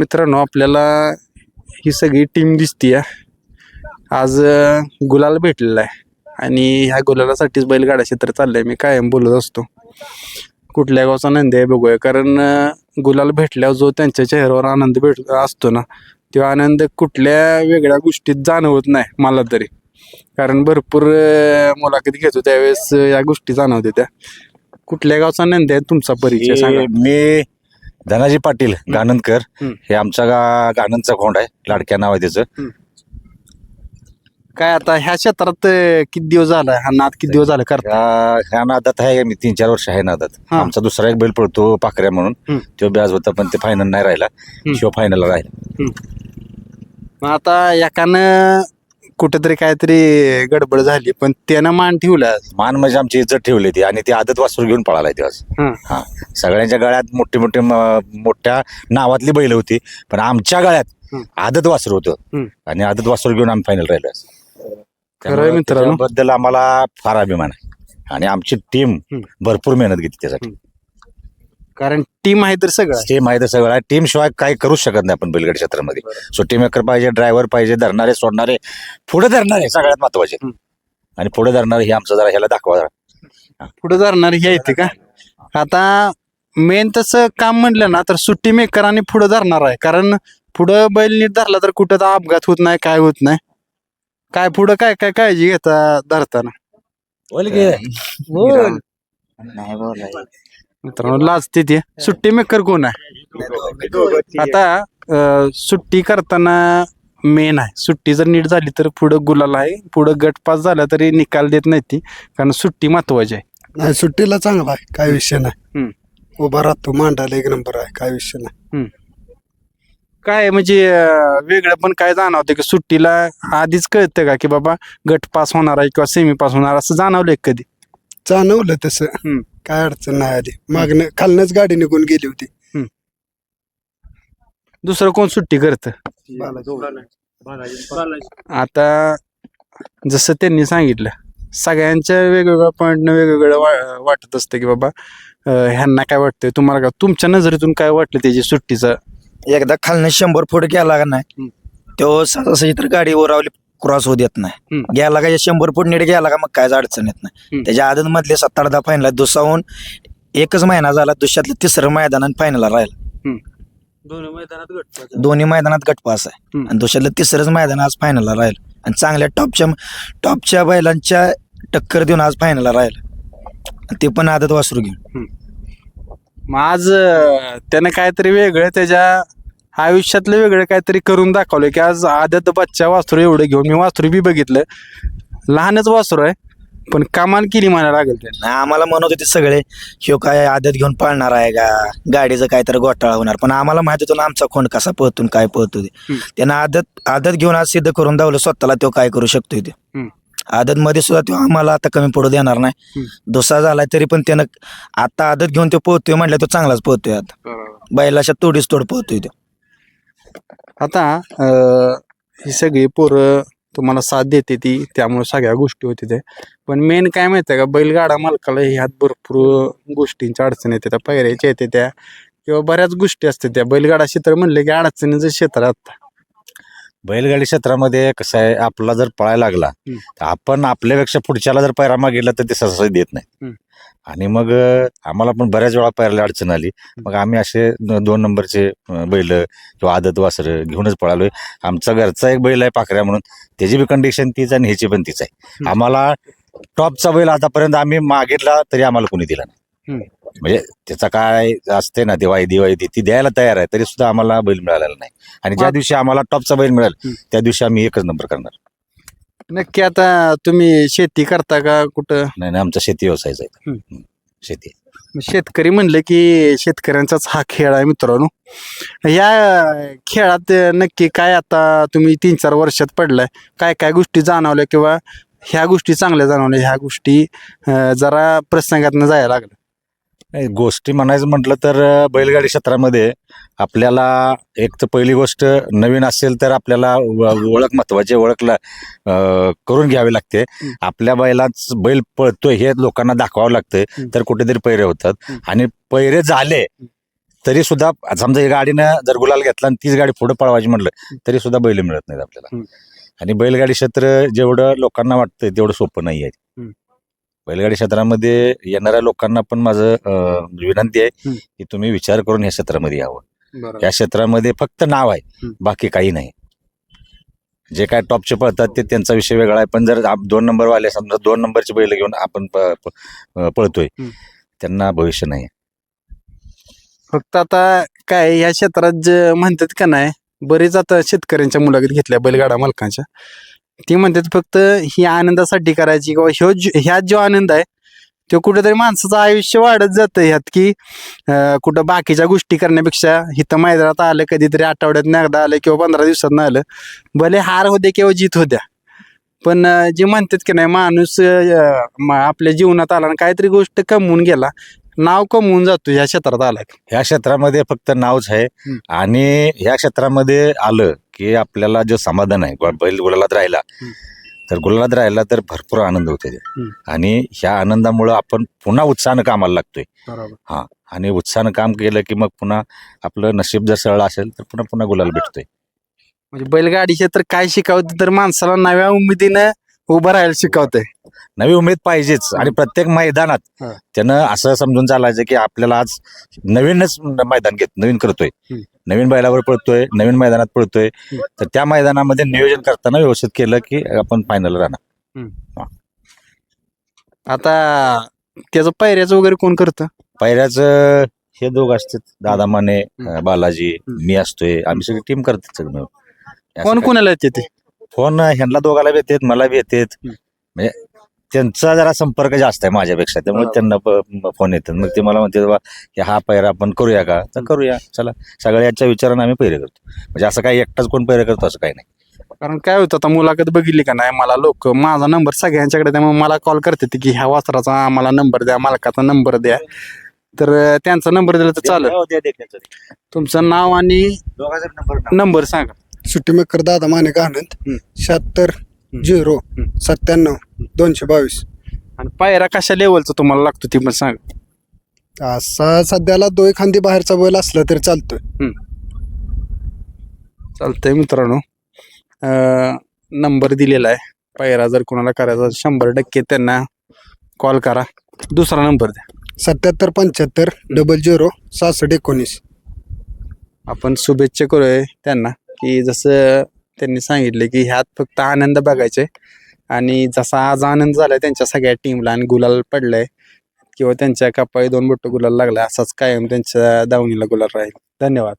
मित्रांनो, आपल्याला ही सगळी टीम दिसतीये. आज गुलाल भेटलेला आहे आणि ह्या गुलालासाठीच बैलगाडा क्षेत्र चाललंय. मी कायम बोलत असतो कुठल्या गावचा नंदी आहे बघूया, कारण गुलाल भेटल्यावर जो त्यांच्या चेहऱ्यावर आनंद असतो ना, तो आनंद कुठल्या वेगळ्या गोष्टीत जाणवत नाही मला तरी. कारण भरपूर मुलाखती घेतो त्यावेळेस या गोष्टी जाणवते. त्या कुठल्या गावचा नंदी आहे तुमचा परिचय सांगा. मी धनाजी पाटील गाणंदकर. हे आमचा गाणंदचा खोंड आहे, लाडक्या नाव आहे त्याचं. काय आता ह्या क्षेत्रात किती दिवस झाला, हा नाद किती दिवस झाला करता? ह्या नादात आहे मी 3-4 वर्ष आहे नादात. आमचा दुसरा एक बैल पळतो पाखऱ्या म्हणून, तो ब्याज होता पण ते फायनल नाही राहिला, शिव फायनल राहिला. मग आता एकानं कुठेतरी काहीतरी गडबड झाली पण त्यानं मान ठेवला. मान म्हणजे आमची इज्जत ठेवली ती, आणि ती आदत वासरू घेऊन पळालाय तेव्हा. हा, सगळ्यांच्या गळ्यात मोठ्या नावातली बैल होती, पण आमच्या गळ्यात आदत वासरू होतं आणि आदत वासरू घेऊन आम्ही फायनल राहिलो. खरं मित्रांनो, बद्दल आम्हाला फार अभिमान आहे आणि आमची टीम भरपूर मेहनत घेते त्यासाठी. कारण टीम आहे तर सगळं टीम आहे तर सगळं आहे. टीम शिवाय काही करूच शकत नाही आपण बैलगाडी क्षेत्रामध्ये. सुट्टी मेकर पाहिजे, ड्रायव्हर पाहिजे, धरणारे सोडणारे, पुढे धरणारे सगळ्यात महत्वाचे. आणि पुढे धरणारे हे आमचं जरा ह्याला दाखवा. पुढे धरणार हे येते का? आता मेन तसं काम म्हणलं ना तर सुट्टी मेकर आणि पुढे धरणार आहे. कारण पुढं बैल नीट धरला तर कुठं तर अपघात होत नाही, काय होत नाही. काय पुढं काय काय काळजी घेता धरताना? मित्रांनो, लाजते ते. सुट्टी मेकर कोण आहे? आता सुट्टी करताना मेन आहे, सुट्टी जर नीट झाली तर पुढं गुलाल आहे, पुढं गट पास झाला तरी निकाल देत नाही ती, कारण सुट्टी महत्वाची आहे. नाही, सुट्टीला चांगला आहे, काय विषय नाही. उभा राहतो, मांडायला एक नंबर आहे, काय विषय नाही. काय म्हणजे वेगळं पण काय जाणवतं की सुट्टीला आधीच कळतं का की बाबा गट पास होणार आहे किंवा सेमी पास होणार, असं जाणवलंय कधी? जाणवलं तसं, काय अडचण नाही आली. मागणं खालनच गाडी निघून गेली होती. दुसरं कोण सुट्टी करतं? आता जसं त्यांनी सांगितलं, सगळ्यांच्या वेगवेगळ्या पॉईंटनं वेगवेगळं वाटत असतं की बाबा ह्यांना काय वाटतंय, तुम्हाला काय, तुमच्या नजरेतून काय वाटलं त्याची सुट्टीचं? एकदा खालनं 100 फूट गेला का नाही, तो सहजासहजी तर गाडी ओरावली क्रॉस होऊ देत नाही. गेला का 100 फूट नीट गेला का मग कायच अडचण येत नाही. त्याच्या आदत मधले 7-8 फायनल दुसराहून एकच महिना झाला, दुसऱ्यातलं 3रं मैदानात फायनलला राहिला. दोन्ही मैदानात गटपास आहे आणि दुसऱ्यातलं 3रंच मैदान आज फायनलला राहिलं. आणि चांगल्या टॉपच्या बैलांच्या टक्कर देऊन आज फायनलला राहिलं, ते पण आदत वासरू घेऊन. मग आज त्यानं काहीतरी वेगळं त्याच्या आयुष्यातलं वेगळं काहीतरी करून दाखवलं की आज आदत बच्चा वासरू एवढं घेऊन. मी वासरू बी बघितलं, लहानच वासरू आहे पण कमाल केली म्हणायला लागेल. नाही, आम्हाला म्हणत होते सगळे ह्यो काय आदत घेऊन पळणार आहे का, गाडीचं काहीतरी घोटाळा होणार, पण आम्हाला माहित होतं ना आमचा कोण कसा पळतो काय पळतो ते. त्यानं आदत घेऊन आज सिद्ध करून दावलं स्वतःला, तो काय करू शकतोय ते. आदत मध्ये सुद्धा तो आम्हाला आता कमी पडू देणार नाही. दुसरा झालाय तरी पण त्यानं आता आदत घेऊन तो पोहतोय म्हटलं, तो चांगलाच पोहतोय. आता बैलाच्या तोडीस तोड पोहतोय तो. आता ही सगळी पोरं तुम्हाला साथ देते ती, त्यामुळे सगळ्या गोष्टी होती ते. पण मेन काय माहिती आहे का, बैलगाडा मालकाला ह्यात भरपूर गोष्टींच्या अडचणी येते त्या, पायऱ्याच्या येते त्या, किंवा बऱ्याच गोष्टी असतात त्या. बैलगाडा क्षेत्र म्हणले की अडचणीचं क्षेत्र. आता बैलगाडी क्षेत्रामध्ये कसं आहे, आपला जर पळायला लागला तर आपण आपल्यापेक्षा पुढच्याला जर पायरा मागितला तर ते सहसा देत नाही. आणि मग आम्हाला पण बऱ्याच वेळा पायऱ्याला अडचण आली. मग आम्ही असे 2 नंबरचे बैल किंवा आदत वासर घेऊनच पळालोय. आमचा घरचा एक बैल आहे पाखऱ्या म्हणून, त्याची बी कंडिशन तीच आणि ह्याची पण तीच आहे. आम्हाला टॉपचा बैल आतापर्यंत आम्ही मागितला तरी आम्हाला कोणी दिला नाही. म्हणजे त्याचा काय असते ना, दिवाळी ती द्यायला तयार आहे, तरी सुद्धा आम्हाला बैल मिळालेला नाही. आणि ज्या दिवशी आम्हाला टॉपचा बैल मिळेल त्या दिवशी आम्ही 1च नंबर करणार. नक्की. आता तुम्ही शेती करता का कुठं? नाही, आमचा शेती व्यवसायचा आहे. शेती. शेतकरी म्हणले की शेतकऱ्यांचाच हा खेळ आहे मित्रांनो. या खेळात नक्की काय, आता तुम्ही 3-4 वर्षात पडलाय, काय काय गोष्टी जाणवल्या किंवा ह्या गोष्टी चांगल्या जाणवल्या, ह्या गोष्टी जरा प्रसंगातनं जायला लागल्या? नाही, गोष्टी म्हणायचं म्हटलं तर बैलगाडी क्षेत्रामध्ये आपल्याला एक तर पहिली गोष्ट, नवीन असेल तर आपल्याला ओळख महत्वाची, ओळखला करून घ्यावी लागते. आपल्या बैल पळतोय हे लोकांना दाखवावं लागतंय, तर कुठेतरी पैरे होतात. आणि पैरे झाले तरी सुद्धा समजा या गाडीनं जर गुलाल घेतला आणि तीच गाडी पुढे पळवायची म्हटलं तरी सुद्धा बैल मिळत नाहीत आपल्याला. आणि बैलगाडी क्षेत्र जेवढं लोकांना वाटतंय तेवढं सोपं नाही आहे. बैलगाडी क्षेत्रामध्ये येणाऱ्या लोकांना पण माझं विनंती आहे की तुम्ही विचार करून या क्षेत्रामध्ये यावं. या क्षेत्रामध्ये फक्त नाव आहे, बाकी काही नाही. जे काय टॉपचे पळतात ते त्यांचा विषय वेगळा आहे, पण जर 2 नंबर वाले समजा 2 नंबरची बैल घेऊन आपण पळतोय त्यांना भविष्य नाही. फक्त आता काय या क्षेत्रात जे म्हणतात का नाही, बरेच आता शेतकऱ्यांच्या मुलाखत घेतल्या बैलगाडा मालकांच्या, ती म्हणतात फक्त ही आनंदासाठी करायची किंवा ह्यात जो आनंद आहे तो कुठेतरी माणसाचं आयुष्य वाढत जातं ह्यात, की कुठं बाकीच्या गोष्टी करण्यापेक्षा इथं मैदानात आलं, कधीतरी आठवड्यात एकदा आलं किंवा 15 दिवसात आलं, भले हार होते किंवा जीत होत्या, पण जे म्हणतात की नाही माणूस आपल्या जीवनात आला आणि काहीतरी गोष्ट कमवून गेला, नाव कमवून जातो ह्या क्षेत्रात आला. ह्या क्षेत्रामध्ये फक्त नावच आहे. आणि ह्या क्षेत्रामध्ये आलं की आपल्याला जे समाधान आहे, बैल गुलालात राहिला तर भरपूर आनंद होतो. आणि ह्या आनंदामुळं आपण पुन्हा उत्साहानं कामाला लागतोय. हा, आणि उत्साहानं काम केलं की मग पुन्हा आपलं नशीब जर सरळ असेल तर पुन्हा पुन्हा गुलाल भेटतोय. म्हणजे बैलगाडी क्षेत्र काय शिकवते तर माणसाला नव्या उमेदीनं उभं राहायला शिकवते. नवी उमेद पाहिजेच. आणि प्रत्येक मैदानात त्यानं असं समजून चालायचं की आपल्याला आज नवीनच मैदान नवीन करतोय, नवीन बैलावर पळतोय, नवीन मैदानात पळतोय, तर त्या मैदानामध्ये नियोजन करताना व्यवस्थित केलं की आपण फायनल राहणार. आता त्याचं पायऱ्याचं वगैरे कोण करतं? पायऱ्याचं हे दोघं असतात, दादा माने, बालाजी, मी असतोय, आम्ही सगळी टीम करतात सगळं मिळून. कोण कोणाला येते ते? फोन ह्यांना दोघाला बी येतात, मला बी येतात. म्हणजे त्यांचा जरा संपर्क जास्त आहे माझ्यापेक्षा, त्यामुळे त्यांना फोन येतात. मग ते मला म्हणते बाबा हा पैरा आपण करूया का, तर करूया, चला. सगळ्याच्या विचारानं आम्ही पैरे करतो. म्हणजे असं काही एकटाच कोण पैरे करतो असं काही नाही. कारण काय होतं, आता मुलाखत बघितली का नाही, मला लोक माझा नंबर सगळ्यांच्याकडे, त्यामुळे मला कॉल करते की ह्या वासराचा आम्हाला नंबर द्या, मालकाचा नंबर द्या. तर त्यांचा नंबर दिला तर चालेल. तुमचं नाव आणि नंबर सांगा. सुट्टी मेकर दादा माने आनंद 76 0 97 222. आणि पायरा कशा लेवलचा तुम्हाला लागतो ती पण सांगा. असा सध्याला 2 खांदी बाहेरचा बैल असला तरी चालतोय. चालतंय मित्रांनो, नंबर दिलेला आहे. पायरा जर कोणाला करायचा 100% त्यांना कॉल करा. दुसरा नंबर द्या. 77 75 00 66 19. आपण शुभेच्छा करूया त्यांना, की जसं त्यांनी सांगितले की ह्यात फक्त आनंद बघायचे, आणि जसा आज आनंद झालाय त्यांच्या सगळ्या टीमला आणि गुलाल पडलाय किंवा त्यांच्या कपाळी 2 बोटं गुलाल लागलाय, असाच कायम त्यांच्या दावणीला गुलाल राहील. धन्यवाद.